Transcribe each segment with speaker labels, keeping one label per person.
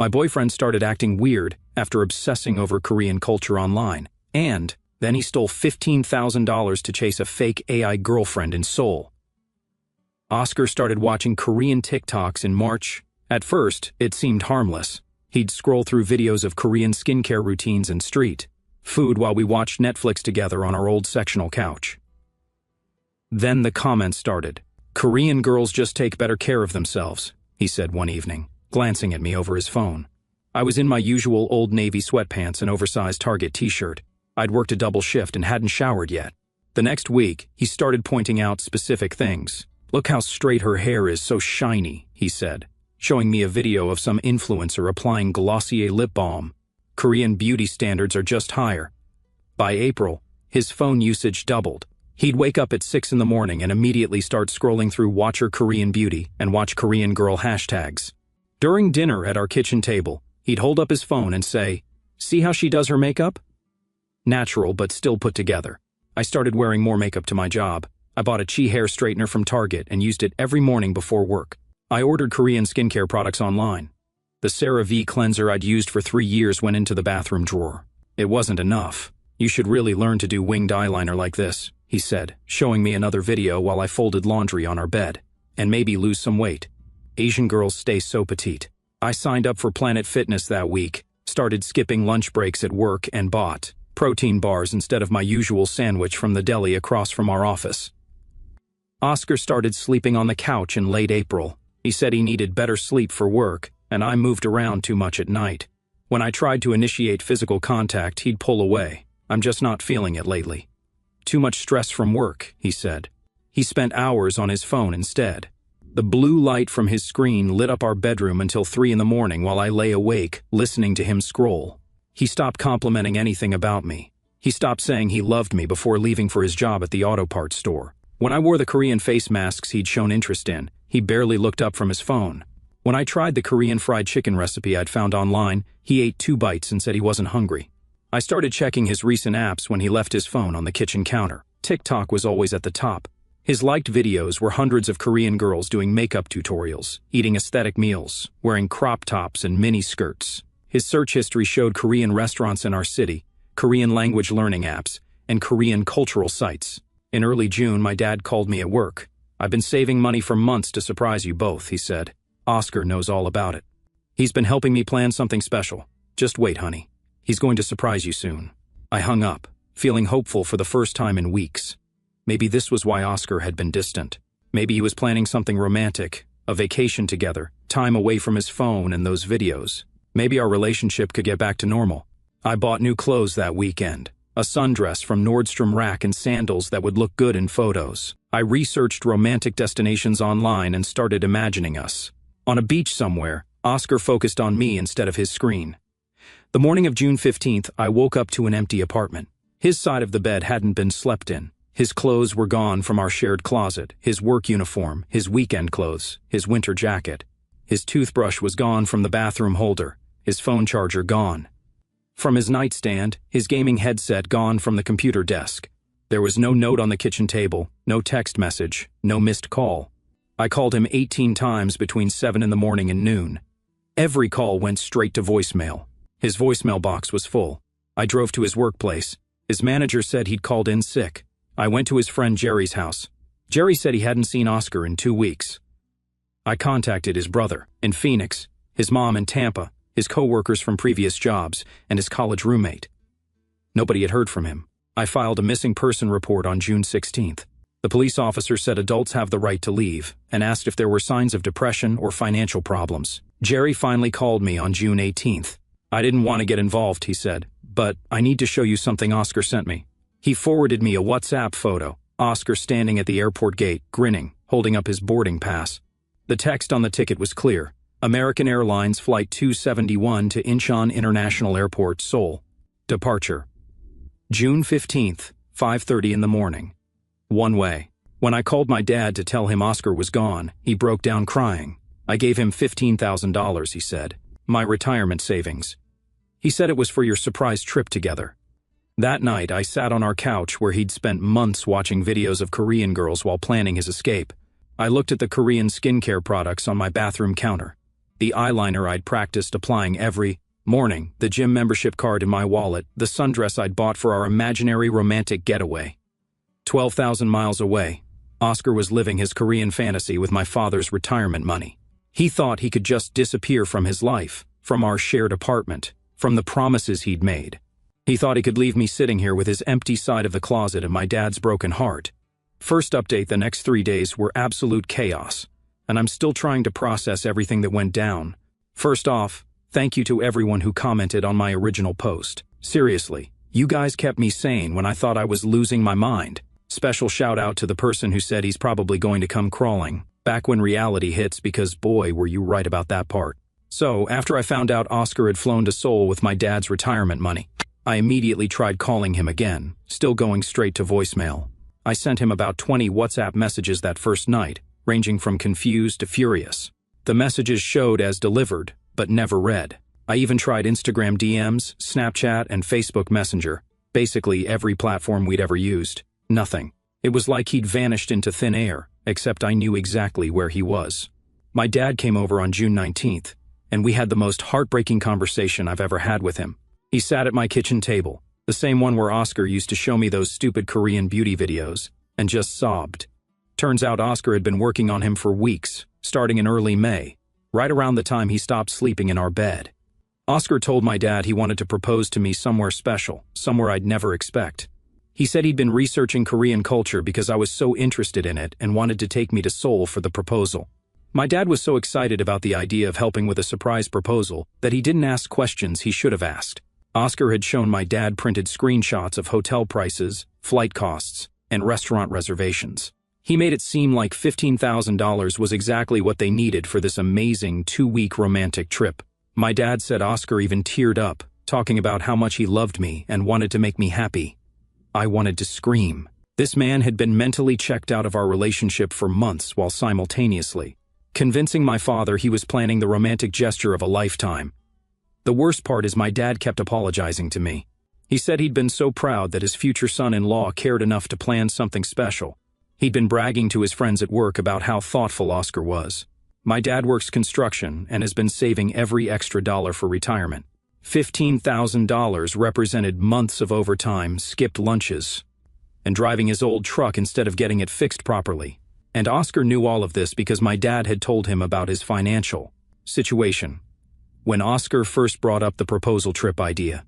Speaker 1: My boyfriend started acting weird after obsessing over Korean culture online, and then he stole $15,000 to chase a fake AI girlfriend in Seoul. Oscar started watching Korean TikToks in March. At first, it seemed harmless. He'd scroll through videos of Korean skincare routines and street food while we watched Netflix together on our old sectional couch. Then the comments started. "Korean girls just take better care of themselves," he said one evening, glancing at me over his phone. I was in my usual Old Navy sweatpants and oversized Target t-shirt. I'd worked a double shift and hadn't showered yet. The next week, he started pointing out specific things. "Look how straight her hair is, so shiny," he said, showing me a video of some influencer applying Glossier lip balm. Korean beauty standards are just higher. By April, his phone usage doubled. He'd wake up at 6 in the morning and immediately start scrolling through Watch Her Korean Beauty and Watch Korean Girl hashtags. During dinner at our kitchen table, he'd hold up his phone and say, "See how she does her makeup?" Natural, but still put together. I started wearing more makeup to my job. I bought a Chi hair straightener from Target and used it every morning before work. I ordered Korean skincare products online. The CeraVe cleanser I'd used for 3 years went into the bathroom drawer. It wasn't enough. "You should really learn to do winged eyeliner like this," he said, showing me another video while I folded laundry on our bed. "And maybe lose some weight. Asian girls stay so petite." I signed up for Planet Fitness that week, started skipping lunch breaks at work, and bought protein bars instead of my usual sandwich from the deli across from our office. Oscar started sleeping on the couch in late April. He said he needed better sleep for work, and I moved around too much at night. When I tried to initiate physical contact, he'd pull away. "I'm just not feeling it lately." "Too much stress from work," he said. He spent hours on his phone instead. The blue light from his screen lit up our bedroom until 3 in the morning while I lay awake, listening to him scroll. He stopped complimenting anything about me. He stopped saying he loved me before leaving for his job at the auto parts store. When I wore the Korean face masks he'd shown interest in, he barely looked up from his phone. When I tried the Korean fried chicken recipe I'd found online, he ate 2 bites and said he wasn't hungry. I started checking his recent apps when he left his phone on the kitchen counter. TikTok was always at the top. His liked videos were hundreds of Korean girls doing makeup tutorials, eating aesthetic meals, wearing crop tops and mini skirts. His search history showed Korean restaurants in our city, Korean language learning apps, and Korean cultural sites. In early June, my dad called me at work. "I've been saving money for months to surprise you both," he said. "Oscar knows all about it. He's been helping me plan something special. Just wait, honey. He's going to surprise you soon." I hung up, feeling hopeful for the first time in weeks. Maybe this was why Oscar had been distant. Maybe he was planning something romantic, a vacation together, time away from his phone and those videos. Maybe our relationship could get back to normal. I bought new clothes that weekend. A sundress from Nordstrom Rack and sandals that would look good in photos. I researched romantic destinations online and started imagining us. On a beach somewhere, Oscar focused on me instead of his screen. The morning of June 15th, I woke up to an empty apartment. His side of the bed hadn't been slept in. His clothes were gone from our shared closet, his work uniform, his weekend clothes, his winter jacket. His toothbrush was gone from the bathroom holder, his phone charger gone. From his nightstand, his gaming headset gone from the computer desk. There was no note on the kitchen table, no text message, no missed call. I called him 18 times between 7 in the morning and noon. Every call went straight to voicemail. His voicemail box was full. I drove to his workplace. His manager said he'd called in sick. I went to his friend Jerry's house. Jerry said he hadn't seen Oscar in 2 weeks. I contacted his brother in Phoenix, his mom in Tampa, his co-workers from previous jobs, and his college roommate. Nobody had heard from him. I filed a missing person report on June 16th. The police officer said adults have the right to leave and asked if there were signs of depression or financial problems. Jerry finally called me on June 18th. "I didn't want to get involved," he said, "but I need to show you something Oscar sent me." He forwarded me a WhatsApp photo, Oscar standing at the airport gate, grinning, holding up his boarding pass. The text on the ticket was clear. American Airlines Flight 271 to Incheon International Airport, Seoul. Departure. June 15th, 5:30 in the morning. One way. When I called my dad to tell him Oscar was gone, he broke down crying. I gave him $15,000, he said. My retirement savings. He said it was for your surprise trip together. That night, I sat on our couch where he'd spent months watching videos of Korean girls while planning his escape. I looked at the Korean skincare products on my bathroom counter. the eyeliner I'd practiced applying every morning, the gym membership card in my wallet, the sundress I'd bought for our imaginary romantic getaway. 12,000 miles away, Oscar was living his Korean fantasy with my father's retirement money. He thought he could just disappear from his life, from our shared apartment, from the promises he'd made. He thought he could leave me sitting here with his empty side of the closet and my dad's broken heart. First update, the next 3 days were absolute chaos, and I'm still trying to process everything that went down. First off, thank you to everyone who commented on my original post. Seriously, you guys kept me sane when I thought I was losing my mind. Special shout out to the person who said he's probably going to come crawling back when reality hits, because boy, were you right about that part. So, after I found out Oscar had flown to Seoul with my dad's retirement money, I immediately tried calling him again, still going straight to voicemail. I sent him about 20 WhatsApp messages that first night, ranging from confused to furious. The messages showed as delivered, but never read. I even tried Instagram DMs, Snapchat, and Facebook Messenger, basically every platform we'd ever used. Nothing. It was like he'd vanished into thin air, except I knew exactly where he was. My dad came over on June 19th, and we had the most heartbreaking conversation I've ever had with him. He sat at my kitchen table, the same one where Oscar used to show me those stupid Korean beauty videos, and just sobbed. Turns out Oscar had been working on him for weeks, starting in early May, right around the time he stopped sleeping in our bed. Oscar told my dad he wanted to propose to me somewhere special, somewhere I'd never expect. He said he'd been researching Korean culture because I was so interested in it and wanted to take me to Seoul for the proposal. My dad was so excited about the idea of helping with a surprise proposal that he didn't ask questions he should have asked. Oscar had shown my dad printed screenshots of hotel prices, flight costs, and restaurant reservations. He made it seem like $15,000 was exactly what they needed for this amazing 2-week romantic trip. My dad said Oscar even teared up, talking about how much he loved me and wanted to make me happy. I wanted to scream. This man had been mentally checked out of our relationship for months while simultaneously convincing my father he was planning the romantic gesture of a lifetime. The worst part is my dad kept apologizing to me. He said he'd been so proud that his future son-in-law cared enough to plan something special. He'd been bragging to his friends at work about how thoughtful Oscar was. My dad works construction and has been saving every extra dollar for retirement. $15,000 represented months of overtime, skipped lunches, and driving his old truck instead of getting it fixed properly. And Oscar knew all of this because my dad had told him about his financial situation. When Oscar first brought up the proposal trip idea,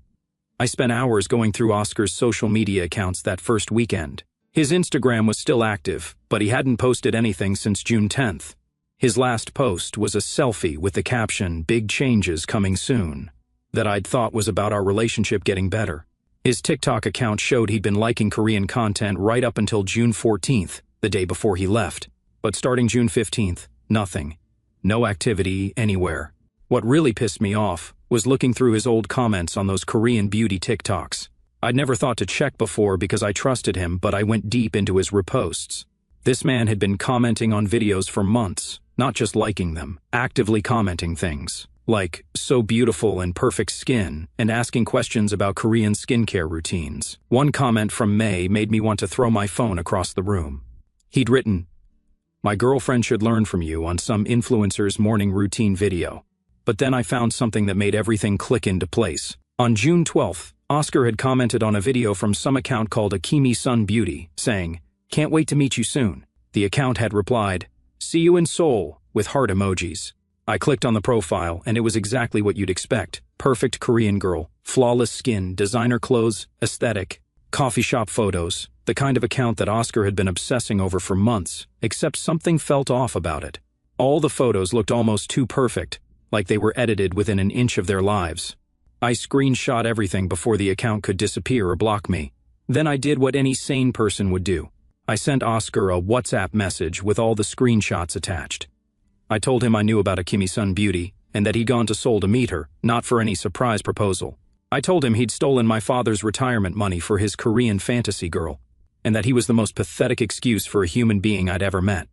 Speaker 1: I spent hours going through Oscar's social media accounts that first weekend. His Instagram was still active, but he hadn't posted anything since June 10th. His last post was a selfie with the caption, "Big changes coming soon," that I'd thought was about our relationship getting better. His TikTok account showed he'd been liking Korean content right up until June 14th, the day before he left. But starting June 15th, nothing. No activity anywhere. What really pissed me off was looking through his old comments on those Korean beauty TikToks. I'd never thought to check before because I trusted him, but I went deep into his reposts. This man had been commenting on videos for months, not just liking them, actively commenting things like, "so beautiful and perfect skin," and asking questions about Korean skincare routines. One comment from May made me want to throw my phone across the room. He'd written, "My girlfriend should learn from you," on some influencer's morning routine video. But then I found something that made everything click into place. On June 12th, Oscar had commented on a video from some account called Akimi Sun Beauty, saying, "Can't wait to meet you soon." The account had replied, "See you in Seoul," with heart emojis. I clicked on the profile, and it was exactly what you'd expect. Perfect Korean girl, flawless skin, designer clothes, aesthetic, coffee shop photos, the kind of account that Oscar had been obsessing over for months, except something felt off about it. All the photos looked almost too perfect, like they were edited within an inch of their lives. I screenshot everything before the account could disappear or block me. Then I did what any sane person would do. I sent Oscar a WhatsApp message with all the screenshots attached. I told him I knew about Akimi Sun Beauty and that he'd gone to Seoul to meet her, not for any surprise proposal. I told him he'd stolen my father's retirement money for his Korean fantasy girl, and that he was the most pathetic excuse for a human being I'd ever met.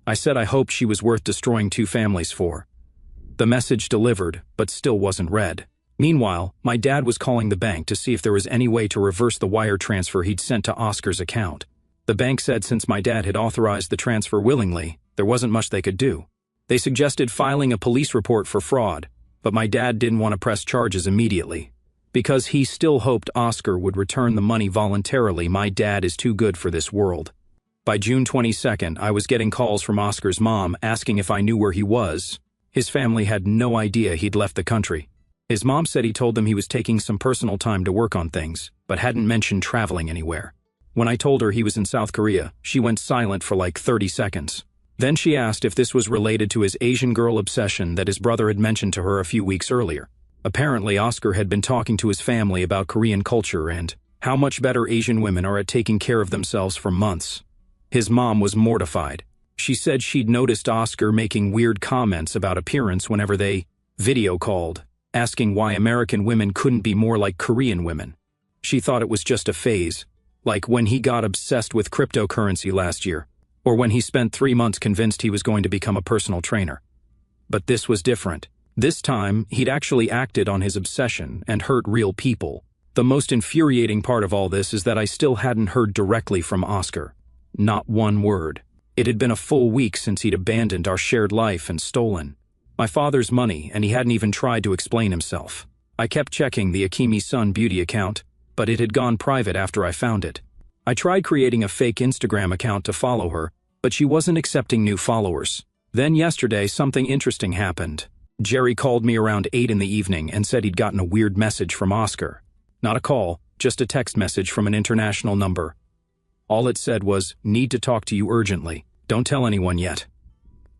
Speaker 1: I said I hoped she was worth destroying 2 families for. The message delivered, but still wasn't read. Meanwhile, my dad was calling the bank to see if there was any way to reverse the wire transfer he'd sent to Oscar's account. The bank said since my dad had authorized the transfer willingly, there wasn't much they could do. They suggested filing a police report for fraud, but my dad didn't want to press charges immediately. Because he still hoped Oscar would return the money voluntarily. My dad is too good for this world. By June 22nd, I was getting calls from Oscar's mom asking if I knew where he was. His family had no idea he'd left the country. His mom said he told them he was taking some personal time to work on things, but hadn't mentioned traveling anywhere. When I told her he was in South Korea, she went silent for like 30 seconds. Then she asked if this was related to his Asian girl obsession that his brother had mentioned to her a few weeks earlier. Apparently, Oscar had been talking to his family about Korean culture and how much better Asian women are at taking care of themselves for months. His mom was mortified. She said she'd noticed Oscar making weird comments about appearance whenever they video called, asking why American women couldn't be more like Korean women. She thought it was just a phase, like when he got obsessed with cryptocurrency last year, or when he spent 3 months convinced he was going to become a personal trainer. But this was different. This time, he'd actually acted on his obsession and hurt real people. The most infuriating part of all this is that I still hadn't heard directly from Oscar. Not one word. It had been a full week since he'd abandoned our shared life and stolen my father's money, and he hadn't even tried to explain himself. I kept checking the Akimi Sun beauty account, but it had gone private after I found it. I tried creating a fake Instagram account to follow her, but she wasn't accepting new followers. Then yesterday, something interesting happened. Jerry called me around 8 in the evening and said he'd gotten a weird message from Oscar. Not a call, just a text message from an international number. All it said was, "Need to talk to you urgently. Don't tell anyone yet."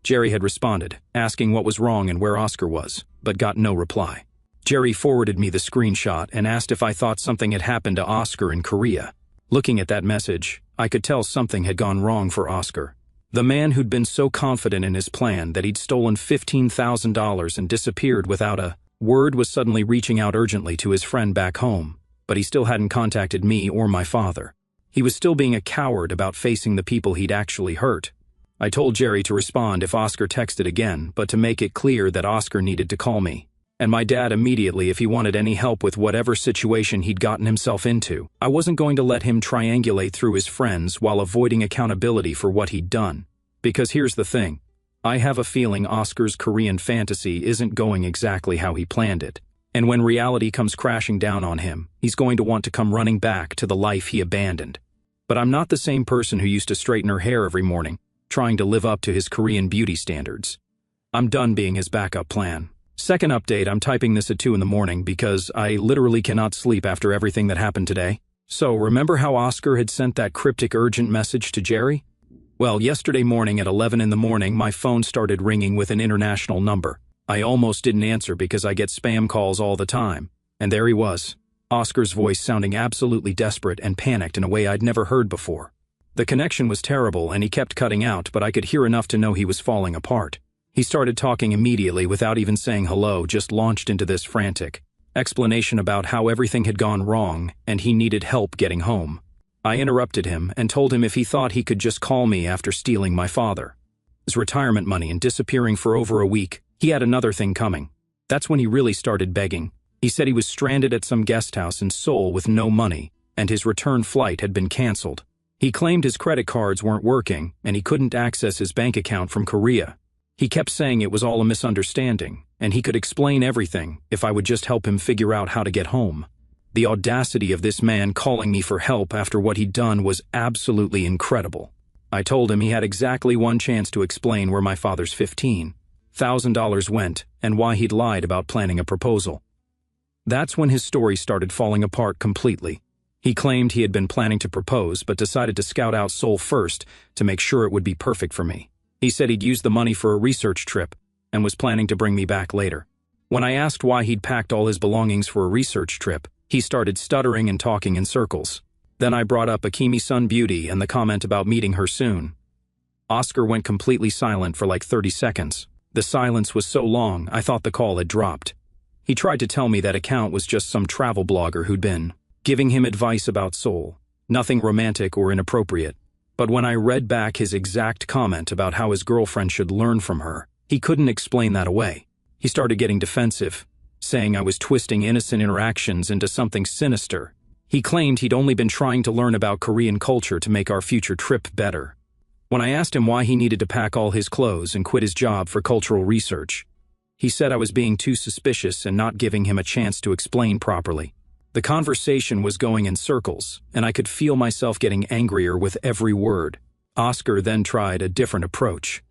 Speaker 1: Jerry had responded, asking what was wrong and where Oscar was, but got no reply. Jerry forwarded me the screenshot and asked if I thought something had happened to Oscar in Korea. Looking at that message, I could tell something had gone wrong for Oscar. The man who'd been so confident in his plan that he'd stolen $15,000 and disappeared without a word was suddenly reaching out urgently to his friend back home, but he still hadn't contacted me or my father. He was still being a coward about facing the people he'd actually hurt. I told Jerry to respond if Oscar texted again, but to make it clear that Oscar needed to call me. And my dad immediately if he wanted any help with whatever situation he'd gotten himself into. I wasn't going to let him triangulate through his friends while avoiding accountability for what he'd done. Because here's the thing. I have a feeling Oscar's Korean fantasy isn't going exactly how he planned it. And when reality comes crashing down on him, he's going to want to come running back to the life he abandoned. But I'm not the same person who used to straighten her hair every morning, trying to live up to his Korean beauty standards. I'm done being his backup plan. Second update, I'm typing this at 2 in the morning because I literally cannot sleep after everything that happened today. So, remember how Oscar had sent that cryptic urgent message to Jerry? Well, yesterday morning at 11 in the morning, my phone started ringing with an international number. I almost didn't answer because I get spam calls all the time. And there he was. Oscar's voice sounding absolutely desperate and panicked in a way I'd never heard before. The connection was terrible and he kept cutting out, but I could hear enough to know he was falling apart. He started talking immediately without even saying hello, just launched into this frantic explanation about how everything had gone wrong and he needed help getting home. I interrupted him and told him if he thought he could just call me after stealing my father, his retirement money and disappearing for over a week, he had another thing coming. That's when he really started begging. He said he was stranded at some guest house in Seoul with no money, and his return flight had been canceled. He claimed his credit cards weren't working and he couldn't access his bank account from Korea. He kept saying it was all a misunderstanding, and he could explain everything if I would just help him figure out how to get home. The audacity of this man calling me for help after what he'd done was absolutely incredible. I told him he had exactly one chance to explain where my father's $15,000 went and why he'd lied about planning a proposal. That's when his story started falling apart completely. He claimed he had been planning to propose but decided to scout out Seoul first to make sure it would be perfect for me. He said he'd used the money for a research trip and was planning to bring me back later. When I asked why he'd packed all his belongings for a research trip, he started stuttering and talking in circles. Then I brought up Akimi Sun Beauty and the comment about meeting her soon. Oscar went completely silent for like 30 seconds. The silence was so long, I thought the call had dropped. He tried to tell me that account was just some travel blogger who'd been giving him advice about Seoul. Nothing romantic or inappropriate. But when I read back his exact comment about how his girlfriend should learn from her, he couldn't explain that away. He started getting defensive, saying I was twisting innocent interactions into something sinister. He claimed he'd only been trying to learn about Korean culture to make our future trip better. When I asked him why he needed to pack all his clothes and quit his job for cultural research, he said I was being too suspicious and not giving him a chance to explain properly. The conversation was going in circles, and I could feel myself getting angrier with every word. Oscar then tried a different approach.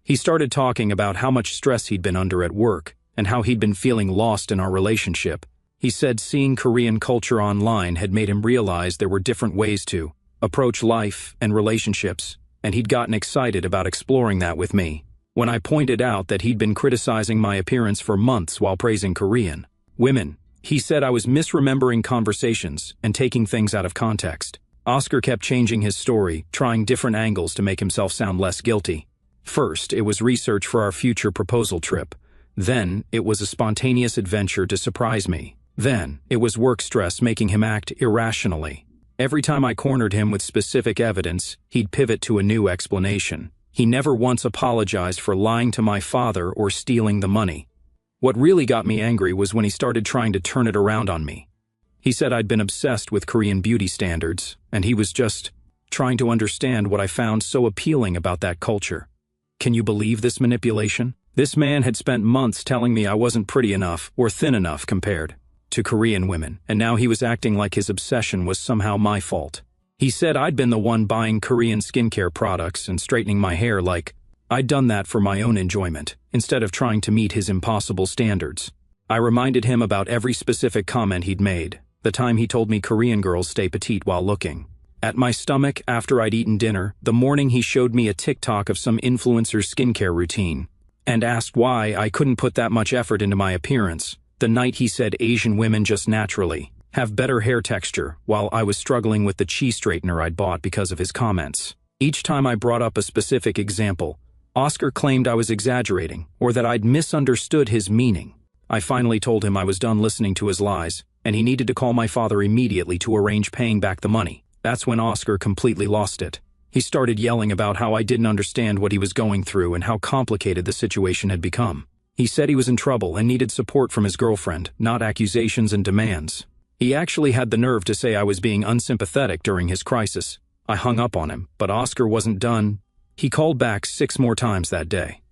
Speaker 1: He started talking about how much stress he'd been under at work and how he'd been feeling lost in our relationship. He said seeing Korean culture online had made him realize there were different ways to approach life and relationships, and he'd gotten excited about exploring that with me. When I pointed out that he'd been criticizing my appearance for months while praising Korean women, he said I was misremembering conversations and taking things out of context. Oscar kept changing his story, trying different angles to make himself sound less guilty. First, it was research for our future proposal trip. Then, it was a spontaneous adventure to surprise me. Then, it was work stress making him act irrationally. Every time I cornered him with specific evidence, he'd pivot to a new explanation. He never once apologized for lying to my father or stealing the money. What really got me angry was when he started trying to turn it around on me. He said I'd been obsessed with Korean beauty standards, and he was just trying to understand what I found so appealing about that culture. Can you believe this manipulation? This man had spent months telling me I wasn't pretty enough or thin enough compared to Korean women, and now he was acting like his obsession was somehow my fault. He said I'd been the one buying Korean skincare products and straightening my hair like I'd done that for my own enjoyment, instead of trying to meet his impossible standards. I reminded him about every specific comment he'd made, the time he told me Korean girls stay petite while looking at my stomach after I'd eaten dinner, the morning he showed me a TikTok of some influencer's skincare routine, and asked why I couldn't put that much effort into my appearance, the night he said Asian women just naturally have better hair texture, while I was struggling with the cheese straightener I'd bought because of his comments. Each time I brought up a specific example, Oscar claimed I was exaggerating, or that I'd misunderstood his meaning. I finally told him I was done listening to his lies, and he needed to call my father immediately to arrange paying back the money. That's when Oscar completely lost it. He started yelling about how I didn't understand what he was going through and how complicated the situation had become. He said he was in trouble and needed support from his girlfriend, not accusations and demands. He actually had the nerve to say I was being unsympathetic during his crisis. I hung up on him, but Oscar wasn't done. He called back 6 more times that day.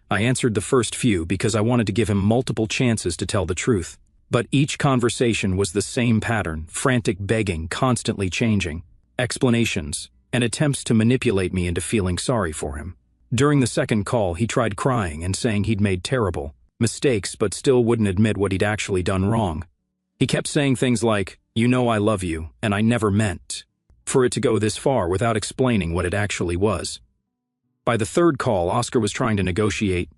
Speaker 1: I answered the first few because I wanted to give him multiple chances to tell the truth. But each conversation was the same pattern, frantic begging, constantly changing, explanations, and attempts to manipulate me into feeling sorry for him. During the second call, he tried crying and saying he'd made terrible mistakes but still wouldn't admit what he'd actually done wrong. He kept saying things like, "You know I love you, and I never meant for it to go this far," without explaining what it actually was. By the third call, Oscar was trying to negotiate.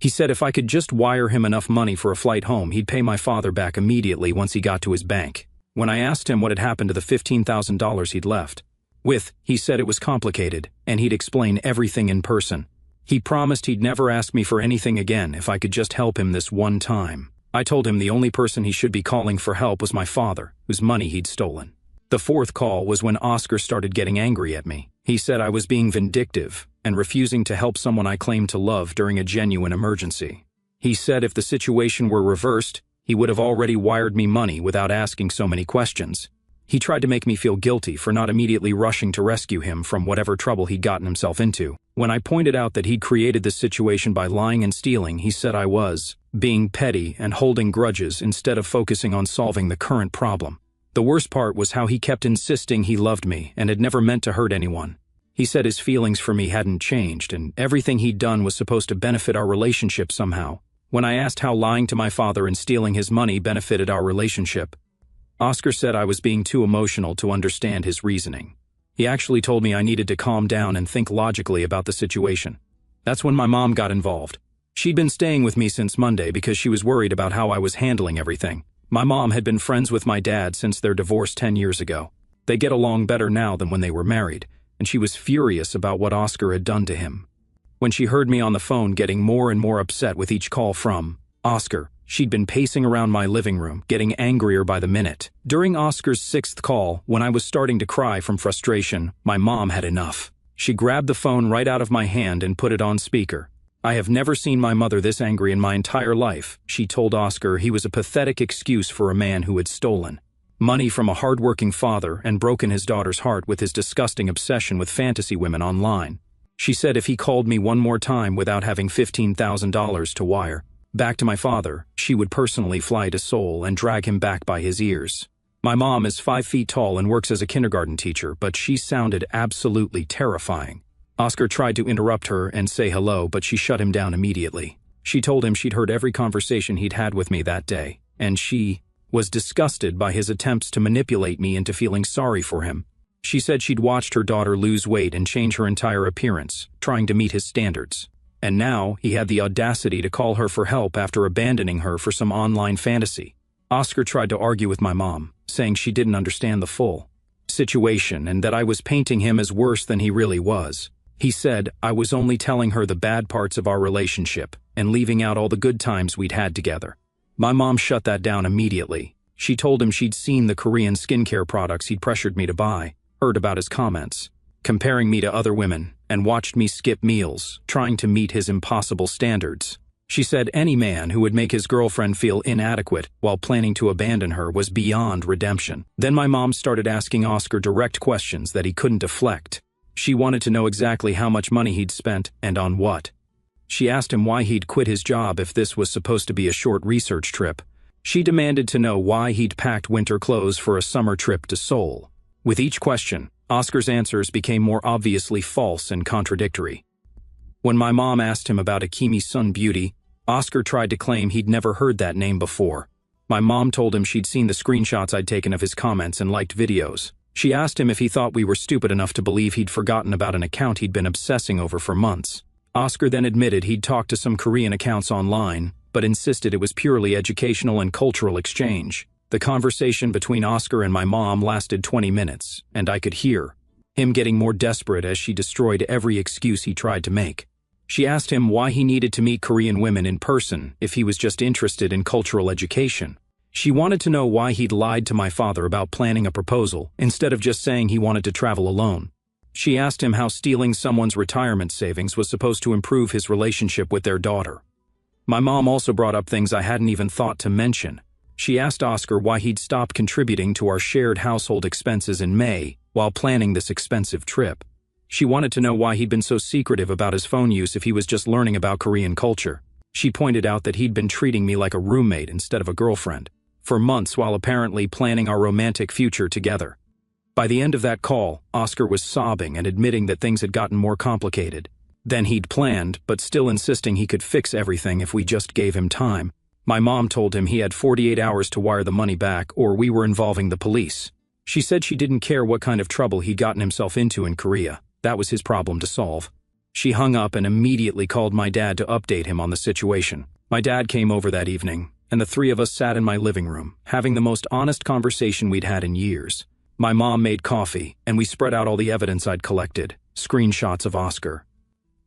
Speaker 1: He said if I could just wire him enough money for a flight home, he'd pay my father back immediately once he got to his bank. When I asked him what had happened to the $15,000 he'd left with, he said it was complicated, and he'd explain everything in person. He promised he'd never ask me for anything again if I could just help him this one time. I told him the only person he should be calling for help was my father, whose money he'd stolen. The fourth call was when Oscar started getting angry at me. He said I was being vindictive and refusing to help someone I claimed to love during a genuine emergency. He said if the situation were reversed, he would have already wired me money without asking so many questions. He tried to make me feel guilty for not immediately rushing to rescue him from whatever trouble he'd gotten himself into. When I pointed out that he'd created this situation by lying and stealing, he said I was being petty and holding grudges instead of focusing on solving the current problem. The worst part was how he kept insisting he loved me and had never meant to hurt anyone. He said his feelings for me hadn't changed, and everything he'd done was supposed to benefit our relationship somehow. When I asked how lying to my father and stealing his money benefited our relationship, Oscar said I was being too emotional to understand his reasoning. He actually told me I needed to calm down and think logically about the situation. That's when my mom got involved. She'd been staying with me since Monday because she was worried about how I was handling everything. My mom had been friends with my dad since their divorce 10 years ago. They get along better now than when they were married, and she was furious about what Oscar had done to him. When she heard me on the phone getting more and more upset with each call from Oscar, she'd been pacing around my living room, getting angrier by the minute. During Oscar's 6th call, when I was starting to cry from frustration, my mom had enough. She grabbed the phone right out of my hand and put it on speaker. "I have never seen my mother this angry in my entire life," she told Oscar he was a pathetic excuse for a man who had stolen. money from a hardworking father, and broken his daughter's heart with his disgusting obsession with fantasy women online. She said if he called me one more time without having $15,000 to wire back to my father, she would personally fly to Seoul and drag him back by his ears. My mom is 5 feet tall and works as a kindergarten teacher, but she sounded absolutely terrifying. Oscar tried to interrupt her and say hello, but she shut him down immediately. She told him she'd heard every conversation he'd had with me that day, and she was disgusted by his attempts to manipulate me into feeling sorry for him. She said she'd watched her daughter lose weight and change her entire appearance, trying to meet his standards. And now he had the audacity to call her for help after abandoning her for some online fantasy. Oscar tried to argue with my mom, saying she didn't understand the full situation and that I was painting him as worse than he really was. He said I was only telling her the bad parts of our relationship and leaving out all the good times we'd had together. My mom shut that down immediately. She told him she'd seen the Korean skincare products he'd pressured me to buy, heard about his comments, comparing me to other women, and watched me skip meals, trying to meet his impossible standards. She said any man who would make his girlfriend feel inadequate while planning to abandon her was beyond redemption. Then my mom started asking Oscar direct questions that he couldn't deflect. She wanted to know exactly how much money he'd spent and on what. She asked him why he'd quit his job if this was supposed to be a short research trip. She demanded to know why he'd packed winter clothes for a summer trip to Seoul. With each question, Oscar's answers became more obviously false and contradictory. When my mom asked him about Akemi Sun Beauty, Oscar tried to claim he'd never heard that name before. My mom told him she'd seen the screenshots I'd taken of his comments and liked videos. She asked him if he thought we were stupid enough to believe he'd forgotten about an account he'd been obsessing over for months. Oscar then admitted he'd talked to some Korean accounts online, but insisted it was purely educational and cultural exchange. The conversation between Oscar and my mom lasted 20 minutes, and I could hear him getting more desperate as she destroyed every excuse he tried to make. She asked him why he needed to meet Korean women in person if he was just interested in cultural education. She wanted to know why he'd lied to my father about planning a proposal instead of just saying he wanted to travel alone. She asked him how stealing someone's retirement savings was supposed to improve his relationship with their daughter. My mom also brought up things I hadn't even thought to mention. She asked Oscar why he'd stopped contributing to our shared household expenses in May while planning this expensive trip. She wanted to know why he'd been so secretive about his phone use if he was just learning about Korean culture. She pointed out that he'd been treating me like a roommate instead of a girlfriend for months while apparently planning our romantic future together. By the end of that call, Oscar was sobbing and admitting that things had gotten more complicated than he'd planned, but still insisting he could fix everything if we just gave him time. My mom told him he had 48 hours to wire the money back or we were involving the police. She said she didn't care what kind of trouble he'd gotten himself into in Korea. That was his problem to solve. She hung up and immediately called my dad to update him on the situation. My dad came over that evening, and the three of us sat in my living room, having the most honest conversation we'd had in years. My mom made coffee, and we spread out all the evidence I'd collected, screenshots of Oscar,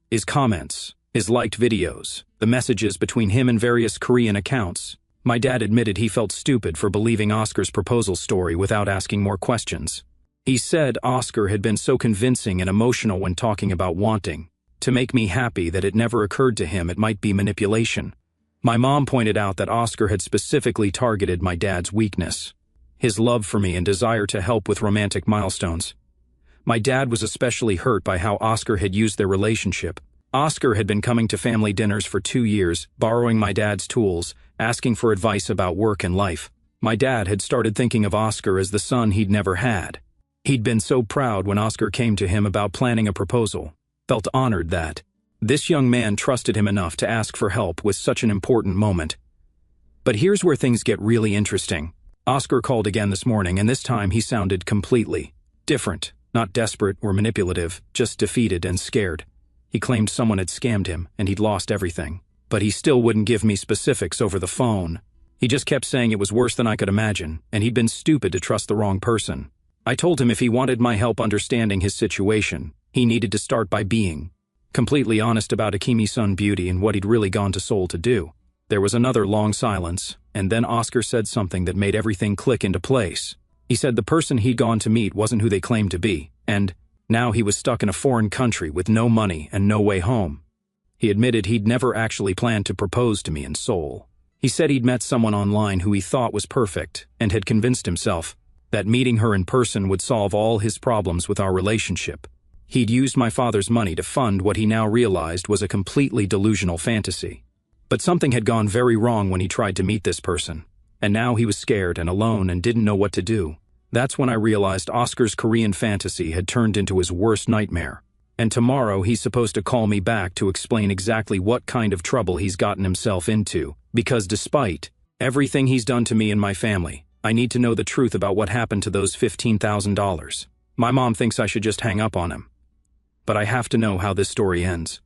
Speaker 1: his comments, his liked videos, the messages between him and various Korean accounts. My dad admitted he felt stupid for believing Oscar's proposal story without asking more questions. He said Oscar had been so convincing and emotional when talking about wanting to make me happy that it never occurred to him it might be manipulation. My mom pointed out that Oscar had specifically targeted my dad's weakness, his love for me and desire to help with romantic milestones. My dad was especially hurt by how Oscar had used their relationship. Oscar had been coming to family dinners for 2 years, borrowing my dad's tools, asking for advice about work and life. My dad had started thinking of Oscar as the son he'd never had. He'd been so proud when Oscar came to him about planning a proposal, felt honored that this young man trusted him enough to ask for help with such an important moment. But here's where things get really interesting. Oscar called again this morning, and this time he sounded completely different, not desperate or manipulative, just defeated and scared. He claimed someone had scammed him and he'd lost everything, but he still wouldn't give me specifics over the phone. He just kept saying it was worse than I could imagine, and he'd been stupid to trust the wrong person. I told him if he wanted my help understanding his situation, he needed to start by being completely honest about Akemi Sun Beauty and what he'd really gone to Seoul to do. There was another long silence, and then Oscar said something that made everything click into place. He said the person he'd gone to meet wasn't who they claimed to be, and now he was stuck in a foreign country with no money and no way home. He admitted he'd never actually planned to propose to me in Seoul. He said he'd met someone online who he thought was perfect and had convinced himself that meeting her in person would solve all his problems with our relationship. He'd used my father's money to fund what he now realized was a completely delusional fantasy. But something had gone very wrong when he tried to meet this person, and now he was scared and alone and didn't know what to do. That's when I realized Oscar's Korean fantasy had turned into his worst nightmare. And tomorrow he's supposed to call me back to explain exactly what kind of trouble he's gotten himself into, because despite everything he's done to me and my family, I need to know the truth about what happened to those $15,000. My mom thinks I should just hang up on him. But I have to know how this story ends.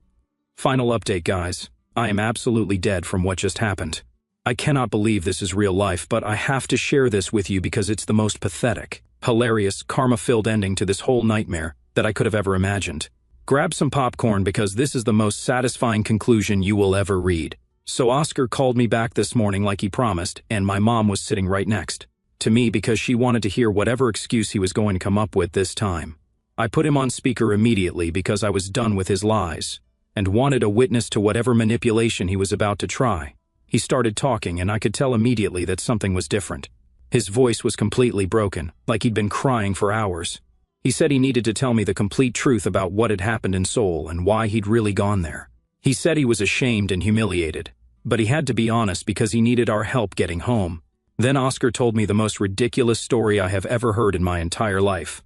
Speaker 1: Final update, guys. I am absolutely dead from what just happened. I cannot believe this is real life, but I have to share this with you because it's the most pathetic, hilarious, karma-filled ending to this whole nightmare that I could have ever imagined. Grab some popcorn because this is the most satisfying conclusion you will ever read. So Oscar called me back this morning like he promised, and my mom was sitting right next to me because she wanted to hear whatever excuse he was going to come up with this time. I put him on speaker immediately because I was done with his lies and wanted a witness to whatever manipulation he was about to try. He started talking and I could tell immediately that something was different. His voice was completely broken, like he'd been crying for hours. He said he needed to tell me the complete truth about what had happened in Seoul and why he'd really gone there. He said he was ashamed and humiliated, but he had to be honest because he needed our help getting home. Then Oscar told me the most ridiculous story I have ever heard in my entire life.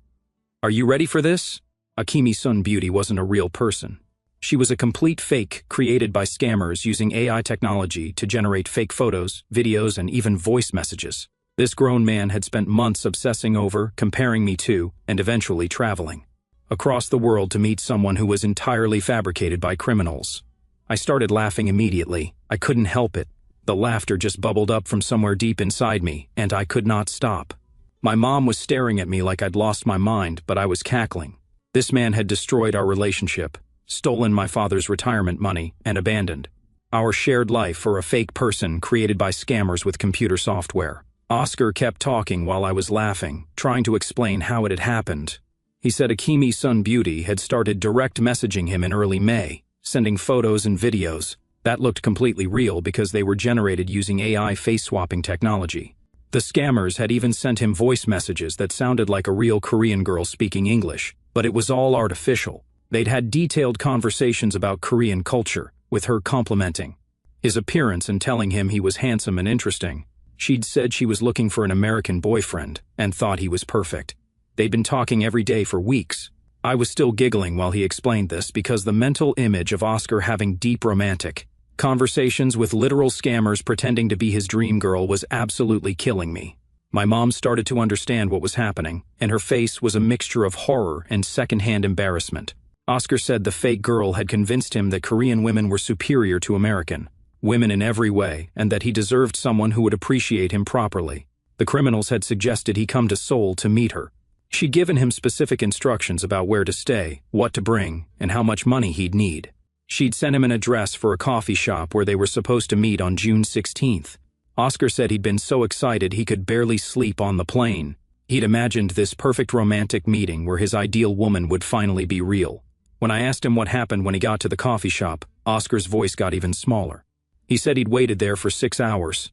Speaker 1: Are you ready for this? Akimi Sun Beauty wasn't a real person. She was a complete fake created by scammers using AI technology to generate fake photos, videos, and even voice messages. This grown man had spent months obsessing over, comparing me to, and eventually traveling across the world to meet someone who was entirely fabricated by criminals. I started laughing immediately. I couldn't help it. The laughter just bubbled up from somewhere deep inside me, and I could not stop. My mom was staring at me like I'd lost my mind, but I was cackling. This man had destroyed our relationship, stolen my father's retirement money, and abandoned our shared life for a fake person created by scammers with computer software. Oscar kept talking while I was laughing, trying to explain how it had happened. He said Akimi Sun Beauty had started direct messaging him in early May, sending photos and videos that looked completely real because they were generated using AI face-swapping technology. The scammers had even sent him voice messages that sounded like a real Korean girl speaking English, but it was all artificial. They'd had detailed conversations about Korean culture, with her complimenting his appearance and telling him he was handsome and interesting. She'd said she was looking for an American boyfriend and thought he was perfect. They'd been talking every day for weeks. I was still giggling while he explained this because the mental image of Oscar having deep romantic conversations with literal scammers pretending to be his dream girl was absolutely killing me. My mom started to understand what was happening, and her face was a mixture of horror and secondhand embarrassment. Oscar said the fake girl had convinced him that Korean women were superior to American women in every way, and that he deserved someone who would appreciate him properly. The criminals had suggested he come to Seoul to meet her. She'd given him specific instructions about where to stay, what to bring, and how much money he'd need. She'd sent him an address for a coffee shop where they were supposed to meet on June 16th. Oscar said he'd been so excited he could barely sleep on the plane. He'd imagined this perfect romantic meeting where his ideal woman would finally be real. When I asked him what happened when he got to the coffee shop, Oscar's voice got even smaller. He said he'd waited there for 6 hours.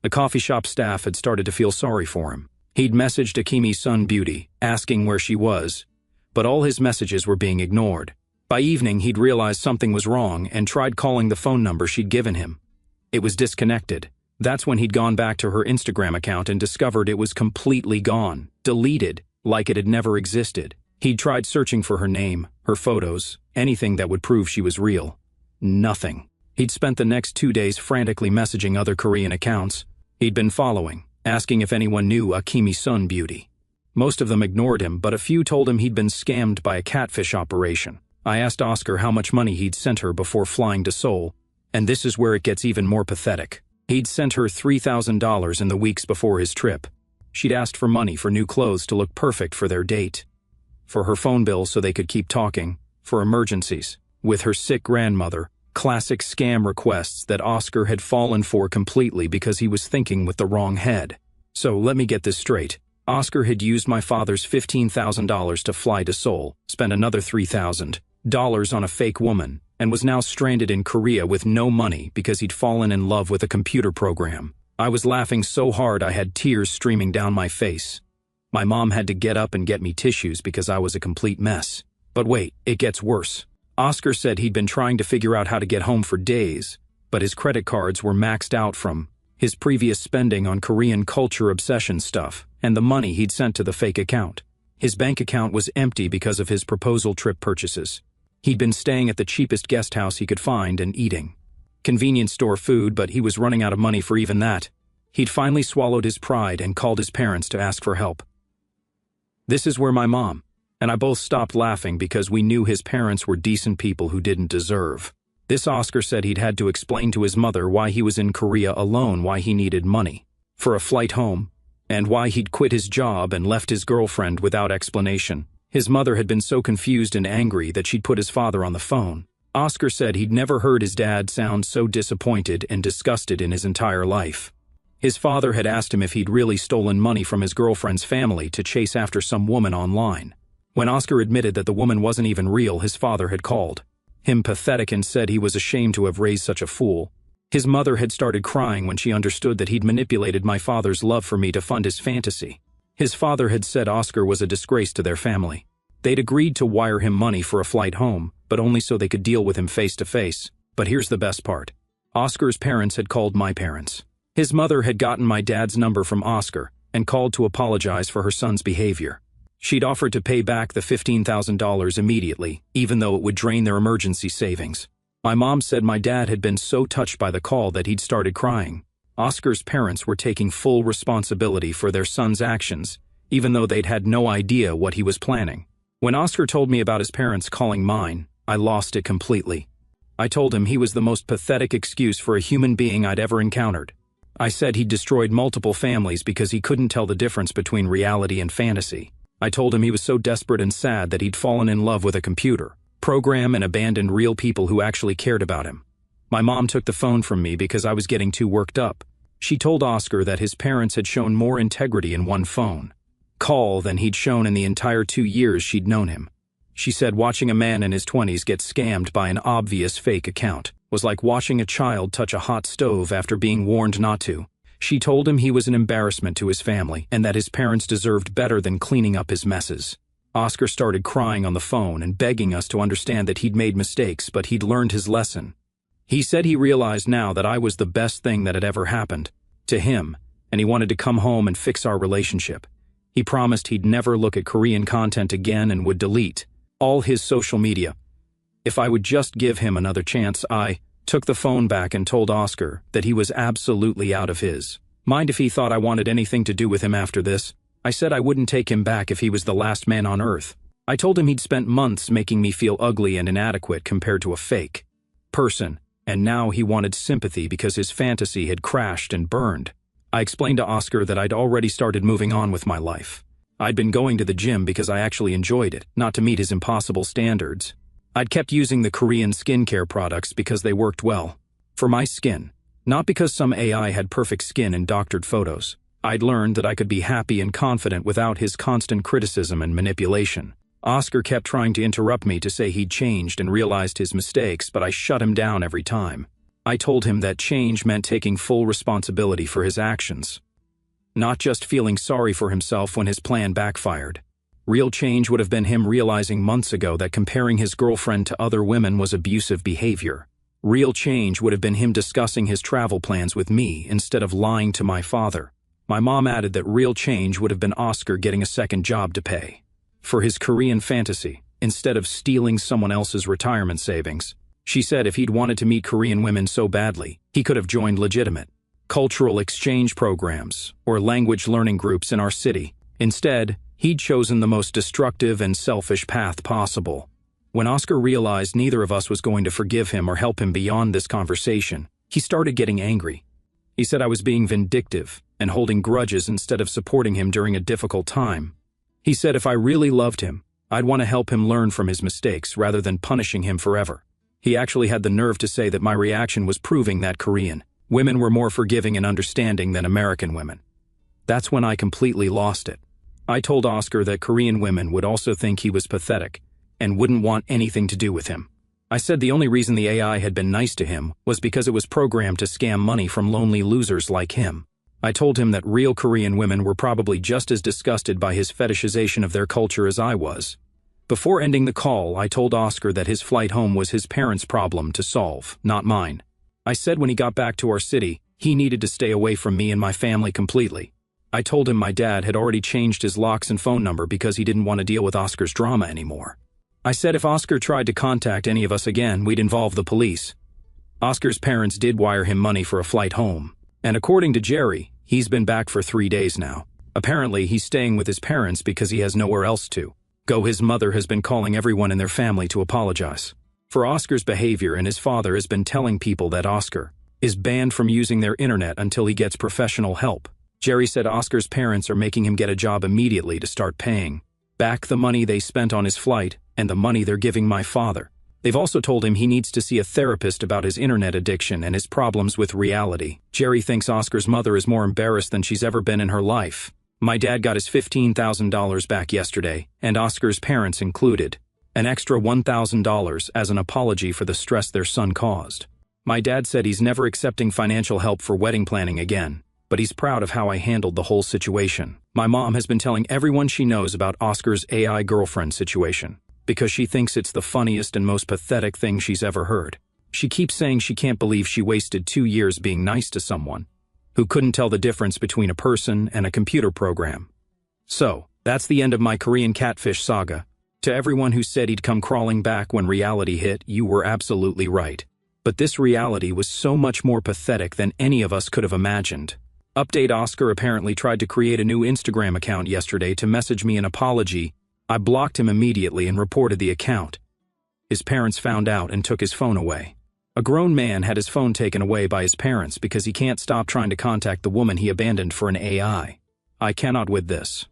Speaker 1: The coffee shop staff had started to feel sorry for him. He'd messaged Akimi Sun Beauty, asking where she was, but all his messages were being ignored. By evening, he'd realized something was wrong and tried calling the phone number she'd given him. It was disconnected. That's when he'd gone back to her Instagram account and discovered it was completely gone, deleted, like it had never existed. He'd tried searching for her name, her photos, anything that would prove she was real. Nothing. He'd spent the next 2 days frantically messaging other Korean accounts he'd been following, asking if anyone knew Akimi Sun Beauty. Most of them ignored him, but a few told him he'd been scammed by a catfish operation. I asked Oscar how much money he'd sent her before flying to Seoul, and this is where it gets even more pathetic. He'd sent her $3,000 in the weeks before his trip. She'd asked for money for new clothes to look perfect for their date, for her phone bill so they could keep talking, for emergencies, with her sick grandmother. Classic scam requests that Oscar had fallen for completely because he was thinking with the wrong head. So let me get this straight. Oscar had used my father's $15,000 to fly to Seoul, spent another $3,000 on a fake woman, and was now stranded in Korea with no money because he'd fallen in love with a computer program. I was laughing so hard I had tears streaming down my face. My mom had to get up and get me tissues because I was a complete mess. But wait, it gets worse. Oscar said he'd been trying to figure out how to get home for days, but his credit cards were maxed out from his previous spending on Korean culture obsession stuff and the money he'd sent to the fake account. His bank account was empty because of his proposal trip purchases. He'd been staying at the cheapest guest house he could find and eating convenience store food, but he was running out of money for even that. He'd finally swallowed his pride and called his parents to ask for help. This is where my mom and I both stopped laughing because we knew his parents were decent people who didn't deserve. This Oscar said he'd had to explain to his mother why he was in Korea alone, why he needed money for a flight home, and why he'd quit his job and left his girlfriend without explanation. His mother had been so confused and angry that she'd put his father on the phone. Oscar said he'd never heard his dad sound so disappointed and disgusted in his entire life. His father had asked him if he'd really stolen money from his girlfriend's family to chase after some woman online. When Oscar admitted that the woman wasn't even real, his father had called him pathetic and said he was ashamed to have raised such a fool. His mother had started crying when she understood that he'd manipulated my father's love for me to fund his fantasy. His father had said Oscar was a disgrace to their family. They'd agreed to wire him money for a flight home, but only so they could deal with him face to face. But here's the best part. Oscar's parents had called my parents. His mother had gotten my dad's number from Oscar and called to apologize for her son's behavior. She'd offered to pay back the $15,000 immediately, even though it would drain their emergency savings. My mom said my dad had been so touched by the call that he'd started crying. Oscar's parents were taking full responsibility for their son's actions, even though they'd had no idea what he was planning. When Oscar told me about his parents calling mine, I lost it completely. I told him he was the most pathetic excuse for a human being I'd ever encountered. I said he'd destroyed multiple families because he couldn't tell the difference between reality and fantasy. I told him he was so desperate and sad that he'd fallen in love with a computer program and abandoned real people who actually cared about him. My mom took the phone from me because I was getting too worked up. She told Oscar that his parents had shown more integrity in one phone call than he'd shown in the entire 2 years she'd known him. She said watching a man in his 20s get scammed by an obvious fake account was like watching a child touch a hot stove after being warned not to. She told him he was an embarrassment to his family and that his parents deserved better than cleaning up his messes. Oscar started crying on the phone and begging us to understand that he'd made mistakes, but he'd learned his lesson. He said he realized now that I was the best thing that had ever happened to him, and he wanted to come home and fix our relationship. He promised he'd never look at Korean content again and would delete all his social media. If I would just give him another chance, I took the phone back and told Oscar that he was absolutely out of his mind if he thought I wanted anything to do with him after this. I said I wouldn't take him back if he was the last man on earth. I told him he'd spent months making me feel ugly and inadequate compared to a fake person, and now he wanted sympathy because his fantasy had crashed and burned. I explained to Oscar that I'd already started moving on with my life. I'd been going to the gym because I actually enjoyed it, not to meet his impossible standards. I'd kept using the Korean skincare products because they worked well for my skin, not because some AI had perfect skin in doctored photos. I'd learned that I could be happy and confident without his constant criticism and manipulation. Oscar kept trying to interrupt me to say he'd changed and realized his mistakes, but I shut him down every time. I told him that change meant taking full responsibility for his actions, not just feeling sorry for himself when his plan backfired. Real change would have been him realizing months ago that comparing his girlfriend to other women was abusive behavior. Real change would have been him discussing his travel plans with me instead of lying to my father. My mom added that real change would have been Oscar getting a second job to pay for his Korean fantasy instead of stealing someone else's retirement savings. She said if he'd wanted to meet Korean women so badly, he could have joined legitimate cultural exchange programs or language learning groups in our city. Instead, he'd chosen the most destructive and selfish path possible. When Oscar realized neither of us was going to forgive him or help him beyond this conversation, he started getting angry. He said I was being vindictive and holding grudges instead of supporting him during a difficult time. He said if I really loved him, I'd want to help him learn from his mistakes rather than punishing him forever. He actually had the nerve to say that my reaction was proving that Korean women were more forgiving and understanding than American women. That's when I completely lost it. I told Oscar that Korean women would also think he was pathetic and wouldn't want anything to do with him. I said the only reason the AI had been nice to him was because it was programmed to scam money from lonely losers like him. I told him that real Korean women were probably just as disgusted by his fetishization of their culture as I was. Before ending the call, I told Oscar that his flight home was his parents' problem to solve, not mine. I said when he got back to our city, he needed to stay away from me and my family completely. I told him my dad had already changed his locks and phone number because he didn't want to deal with Oscar's drama anymore. I said if Oscar tried to contact any of us again, we'd involve the police. Oscar's parents did wire him money for a flight home, and according to Jerry, he's been back for 3 days now. Apparently, he's staying with his parents because he has nowhere else to go. His mother has been calling everyone in their family to apologize for Oscar's behavior, and his father has been telling people that Oscar is banned from using their internet until he gets professional help. Jerry said Oscar's parents are making him get a job immediately to start paying back the money they spent on his flight and the money they're giving my father. They've also told him he needs to see a therapist about his internet addiction and his problems with reality. Jerry thinks Oscar's mother is more embarrassed than she's ever been in her life. My dad got his $15,000 back yesterday, and Oscar's parents included an extra $1,000 as an apology for the stress their son caused. My dad said he's never accepting financial help for wedding planning again, but he's proud of how I handled the whole situation. My mom has been telling everyone she knows about Oscar's AI girlfriend situation, because she thinks it's the funniest and most pathetic thing she's ever heard. She keeps saying she can't believe she wasted 2 years being nice to someone who couldn't tell the difference between a person and a computer program. So, that's the end of my Korean catfish saga. To everyone who said he'd come crawling back when reality hit, you were absolutely right. But this reality was so much more pathetic than any of us could have imagined. Update: Oscar apparently tried to create a new Instagram account yesterday to message me an apology. I blocked him immediately and reported the account. His parents found out and took his phone away. A grown man had his phone taken away by his parents because he can't stop trying to contact the woman he abandoned for an AI. I cannot with this.